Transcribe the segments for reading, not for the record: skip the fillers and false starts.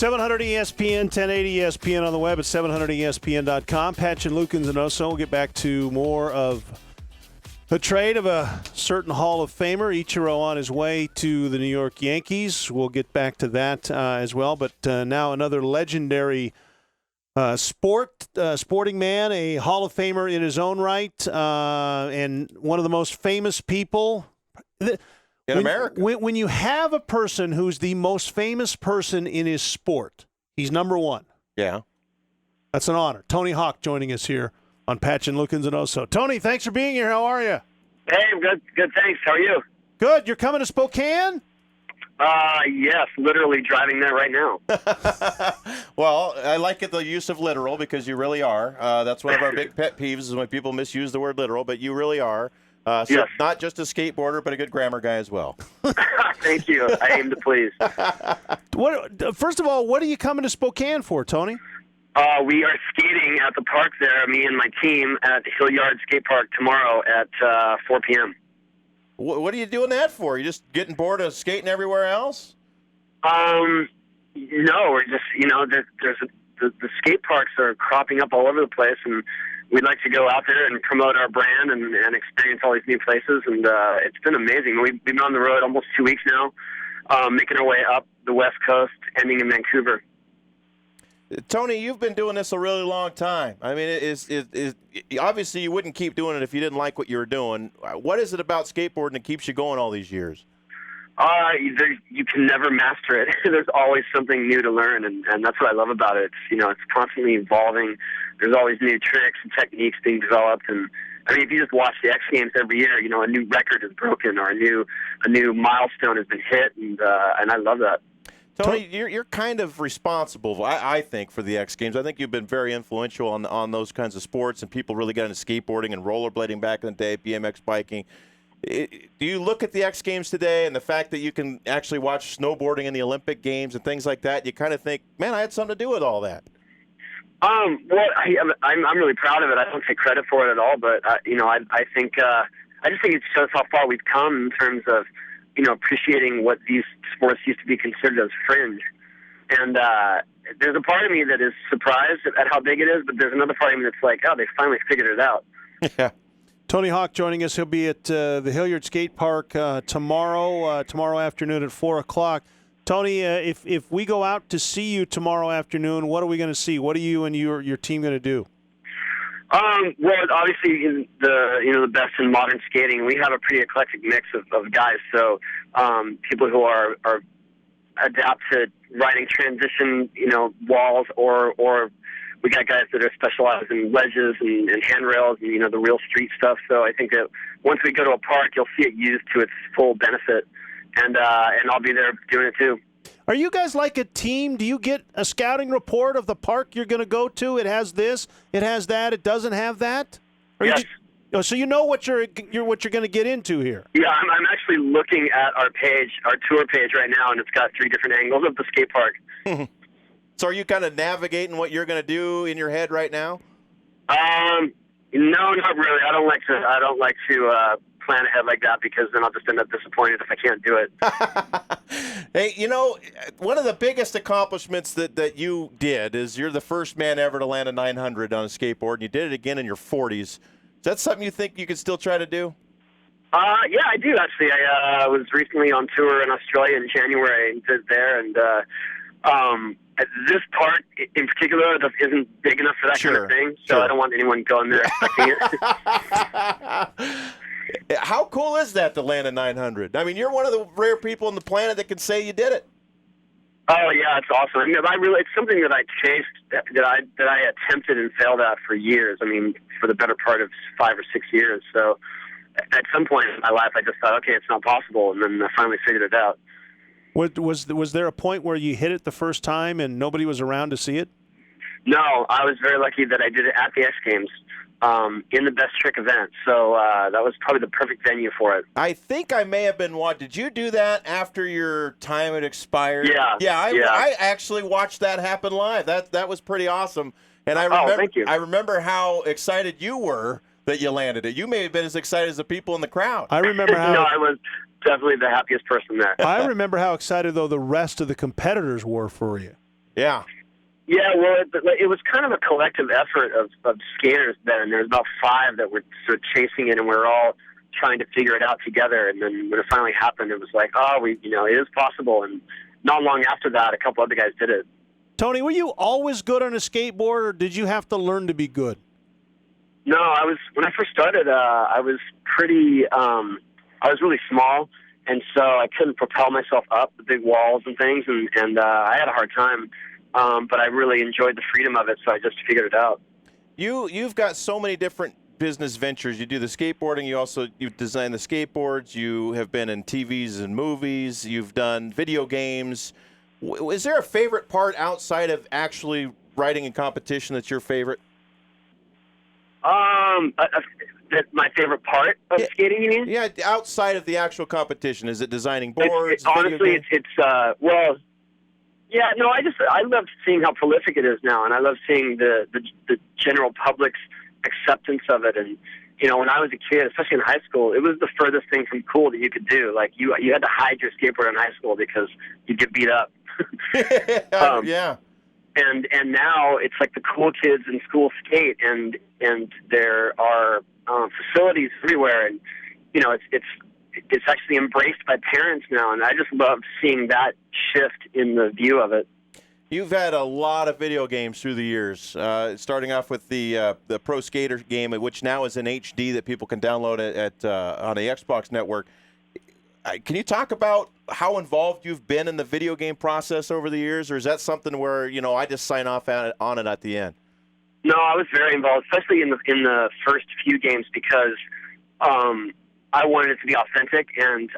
700 ESPN, 1080 ESPN on the web at 700ESPN.com. Patch and Lukens and Oso. We'll get back to more of the trade of a certain Hall of Famer, Ichiro, on his way to the New York Yankees. We'll get back to that as well. But now another legendary sporting man, a Hall of Famer in his own right, and one of the most famous people in America. When you have a person who's the most famous person in his sport, he's number one. Yeah. That's an honor. Tony Hawk joining us here on Patch and Lukens and Oso. Tony, thanks for being here. How are you? Hey, I'm good. Good, thanks. How are you? Good. You're coming to Spokane? Yes, literally driving there right now. Well, I like the use of literal because you really are. That's one of our big pet peeves is when people misuse the word literal, but you really are. So Yes. Not just a skateboarder, but a good grammar guy as well. Thank you. I aim to please. First of all, what are you coming to Spokane for, Tony? We are skating at the park there, me and my team, at the Hillyard Skate Park tomorrow at 4 p.m. What are you doing that for? You just getting bored of skating everywhere else? No, we're just, the skate parks are cropping up all over the place, and we'd like to go out there and promote our brand and experience all these new places, and it's been amazing. We've been on the road almost 2 weeks now, making our way up the West Coast, ending in Vancouver. Tony, you've been doing this a really long time. I mean, obviously you wouldn't keep doing it if you didn't like what you were doing. What is it about skateboarding that keeps you going all these years? You can never master it. There's always something new to learn, and that's what I love about it. It's constantly evolving. There's always new tricks and techniques being developed, and I mean, if you just watch the X Games every year, a new record is broken or a new milestone has been hit, and I love that. Tony, you're kind of responsible, I think, for the X Games. I think you've been very influential on those kinds of sports, and people really got into skateboarding and rollerblading back in the day, BMX biking. Do you look at the X Games today and the fact that you can actually watch snowboarding in the Olympic Games and things like that, you kind of think, man, I had something to do with all that? Well, I'm really proud of it. I don't take credit for it at all, but I think I just think it shows how far we've come in terms of appreciating what these sports used to be considered as fringe. And there's a part of me that is surprised at how big it is, but there's another part of me that's like, oh, they finally figured it out. Yeah. Tony Hawk joining us. He'll be at the Hillyard Skate Park tomorrow afternoon at 4 o'clock. Tony, if we go out to see you tomorrow afternoon, what are we going to see? What are you and your team going to do? Well, obviously, the best in modern skating. We have a pretty eclectic mix of guys. So people who are adapt to riding transition, walls, or we got guys that are specialized in ledges and handrails and the real street stuff. So I think that once we go to a park, you'll see it used to its full benefit, and I'll be there doing it too. Are you guys like a team? Do you get a scouting report of the park you're going to go to? It has this, it has that, it doesn't have that? Yes. So you know what you're going to get into here. Yeah, I'm actually looking at our tour page right now, and it's got 3 different angles of the skate park. So are you kind of navigating what you're going to do in your head right now? No, not really. I don't like to plan ahead like that because then I'll just end up disappointed if I can't do it. Hey, one of the biggest accomplishments that you did is you're the first man ever to land a 900 on a skateboard, and you did it again in your 40s. Is that something you think you could still try to do? Yeah, I do, actually. I was recently on tour in Australia in January and did there, and this part in particular isn't big enough for that kind of thing, so I don't want anyone going there expecting it. How cool is that to land a 900? I mean, you're one of the rare people on the planet that can say you did it. Oh yeah, it's awesome. I mean, it's something that I chased, that I attempted and failed at for years. I mean, for the better part of 5 or 6 years. So, at some point in my life, I just thought, okay, it's not possible, and then I finally figured it out. Was there a point where you hit it the first time and nobody was around to see it? No, I was very lucky that I did it at the X Games. In the best trick event. So that was probably the perfect venue for it. I think I may have been Did you do that after your time had expired? Yeah. I actually watched that happen live. That was pretty awesome. And thank you. I remember how excited you were that you landed it. You may have been as excited as the people in the crowd. I remember how. No, I was definitely the happiest person there. I remember how excited, though, the rest of the competitors were for you. Yeah. Yeah, well, it was kind of a collective effort of skaters then. There was about 5 that were sort of chasing it, and we were all trying to figure it out together. And then when it finally happened, it was like, oh, it is possible. And not long after that, a couple other guys did it. Tony, were you always good on a skateboard, or did you have to learn to be good? No, when I first started, I was pretty, I was really small, and so I couldn't propel myself up the big walls and things, and I had a hard time. But I really enjoyed the freedom of it, so I just figured it out. You've got so many different business ventures. You do the skateboarding. You design the skateboards. You have been in TVs and movies. You've done video games. Is there a favorite part outside of actually riding in competition that's your favorite? My favorite part of skating, you mean? Yeah, outside of the actual competition. Is it designing boards? Honestly, well. Yeah, no, I love seeing how prolific it is now, and I love seeing the general public's acceptance of it. And when I was a kid, especially in high school, it was the furthest thing from cool that you could do. Like you had to hide your skateboard in high school because you'd get beat up. Yeah. And now it's like the cool kids in school skate, and there are facilities everywhere, and it's actually embraced by parents now, and I just love seeing that shift in the view of it. You've had a lot of video games through the years, starting off with the Pro Skater game, which now is in HD that people can download on the Xbox network. Can you talk about how involved you've been in the video game process over the years, or is that something where I just sign off on it at the end? No, I was very involved, especially in the first few games, because I wanted it to be authentic, and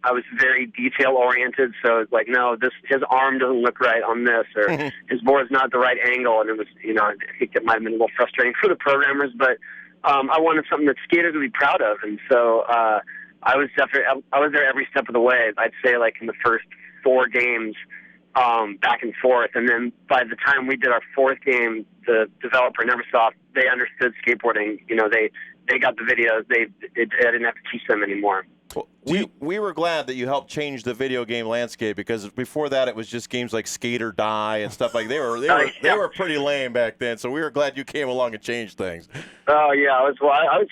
I was very detail oriented. So it's like, no, his arm doesn't look right on this, or his board's not the right angle, and it was, I think it might have been a little frustrating for the programmers, but I wanted something that skaters would be proud of, and so I was there every step of the way. I'd say like in the first 4 games, back and forth, and then by the time we did our 4th game, the developer Neversoft, they understood skateboarding. They got the videos. I didn't have to teach them anymore. Well, we were glad that you helped change the video game landscape, because before that it was just games like Skate or Die and stuff like they were pretty lame back then. So we were glad you came along and changed things. Oh yeah, I was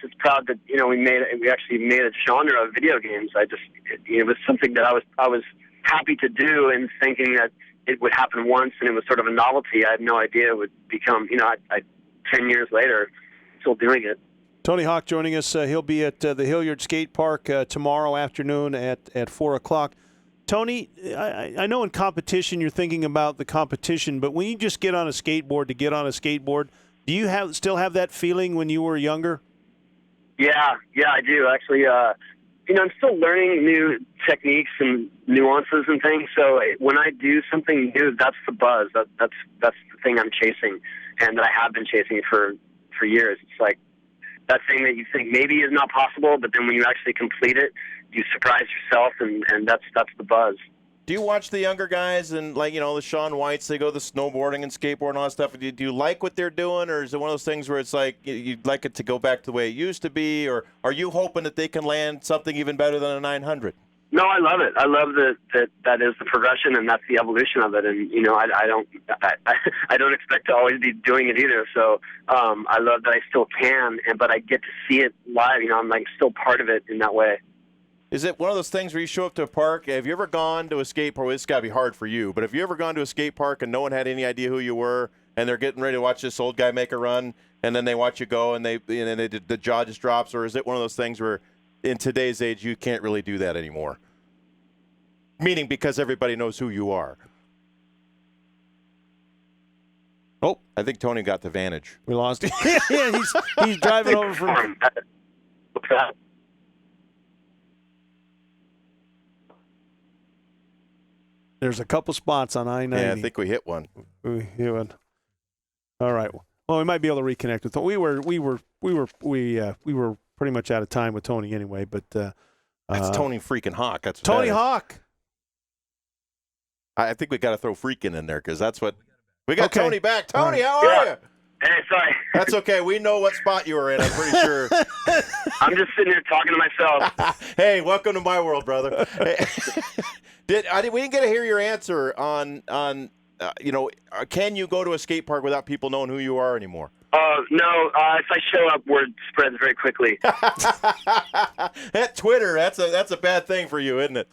just proud that we actually made a genre of video games. It was something that I was happy to do, and thinking that it would happen once and it was sort of a novelty. I had no idea it would become 10 years later still doing it. Tony Hawk joining us. He'll be at the Hilliard Skate Park tomorrow afternoon at 4 o'clock. Tony, I know in competition you're thinking about the competition, but when you just get on a skateboard to get on a skateboard, do you still have that feeling when you were younger? Yeah, I do. Actually, I'm still learning new techniques and nuances and things, so when I do something new, that's the buzz. That's the thing I'm chasing, and that I have been chasing for years. It's like that thing that you think maybe is not possible, but then when you actually complete it, you surprise yourself, and that's the buzz. Do you watch the younger guys and, the Shaun Whites, they go the snowboarding and skateboarding and all that stuff? Do you like what they're doing, or is it one of those things where it's like you'd like it to go back to the way it used to be, or are you hoping that they can land something even better than a 900? No, I love it. I love that is the progression, and that's the evolution of it. And I don't expect to always be doing it either. So I love that I still can, but I get to see it live. I'm still part of it in that way. Is it one of those things where you show up to a park? Have you ever gone to a skate park? Well, it's got to be hard for you, but have you ever gone to a skate park and no one had any idea who you were, and they're getting ready to watch this old guy make a run, and then they watch you go, and the jaw just drops? Or is it one of those things where in today's age you can't really do that anymore? Meaning because everybody knows who you are. Oh, I think Tony got the vantage. We lost him. Yeah, he's driving over from. What's that? There's a couple spots on I-90. Yeah, I think we hit one. We hit one. All right. Well, we might be able to reconnect with Tony. We were pretty much out of time with Tony anyway. But that's Tony Freakin Hawk. That's Tony Hawk. I think we got to throw Freakin in there, because that's what we got. Okay. Tony back. Tony, how are you? Hey, sorry. That's okay. We know what spot you were in, I'm pretty sure. I'm just sitting here talking to myself. Hey, welcome to my world, brother. Hey, we didn't get to hear your answer on can you go to a skate park without people knowing who you are anymore? No. If I show up, word spreads very quickly. At Twitter, that's a bad thing for you, isn't it?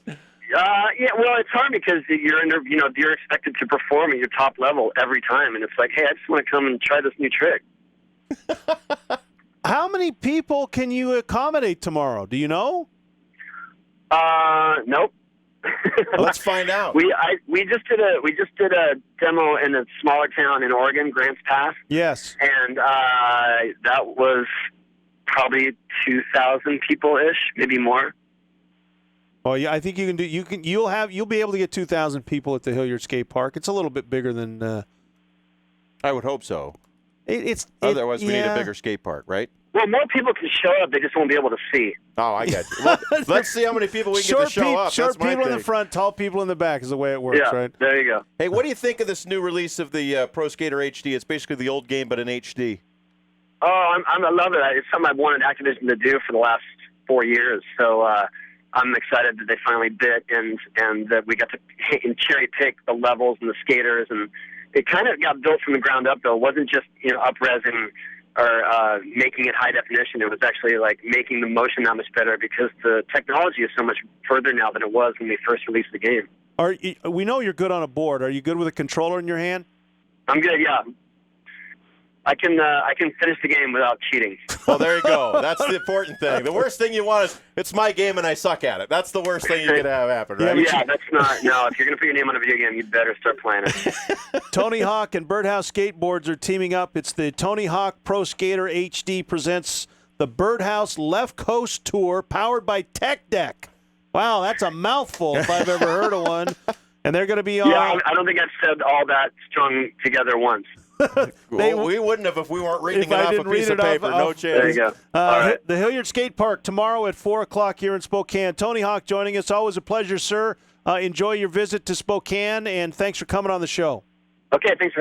Yeah, well, it's hard because you're expected to perform at your top level every time, and it's like, hey, I just want to come and try this new trick. How many people can you accommodate tomorrow? Do you know? Nope. Let's find out. We just did a demo in a smaller town in Oregon, Grants Pass. Yes. And that was probably 2,000 people ish, maybe more. Oh yeah, I think you can do. You'll be able to get 2,000 people at the Hilliard Skate Park. It's a little bit bigger than. I would hope so. Otherwise, we need a bigger skate park, right? Well, more people can show up. They just won't be able to see. Oh, I got you. Well, let's see how many people we can get to show up. Short That's people in the take. front, tall people in the back is the way it works, Yeah, right? there you go. Hey, what do you think of this new release of the Pro Skater HD? It's basically the old game, but in HD. Oh, I love it. It's something I've wanted Activision to do for the last 4 years. So I'm excited that they finally bit and that we got to cherry pick the levels and the skaters, and it kind of got built from the ground up. Though it wasn't just up-resing or making it high definition. It was actually like making the motion that much better because the technology is so much further now than it was when we first released the game. We know you're good on a board. Are you good with a controller in your hand? I'm good. Yeah. I can finish the game without cheating. Well, there you go. That's the important thing. The worst thing you want is it's my game and I suck at it. That's the worst thing you could have happen, right? Yeah, that's not. No, if you're going to put your name on a video game, you better start playing it. Tony Hawk and Birdhouse Skateboards are teaming up. It's the Tony Hawk Pro Skater HD presents the Birdhouse Left Coast Tour powered by Tech Deck. Wow, that's a mouthful if I've ever heard of one. And they're going to be on. Yeah, I don't think I've said all that strung together once. We wouldn't have if we weren't reading it off a piece of paper. No chance. There you go. All right. The Hilliard Skate Park tomorrow at 4 o'clock here in Spokane. Tony Hawk joining us. Always a pleasure, sir. Enjoy your visit to Spokane, and thanks for coming on the show. Okay, thanks for having me.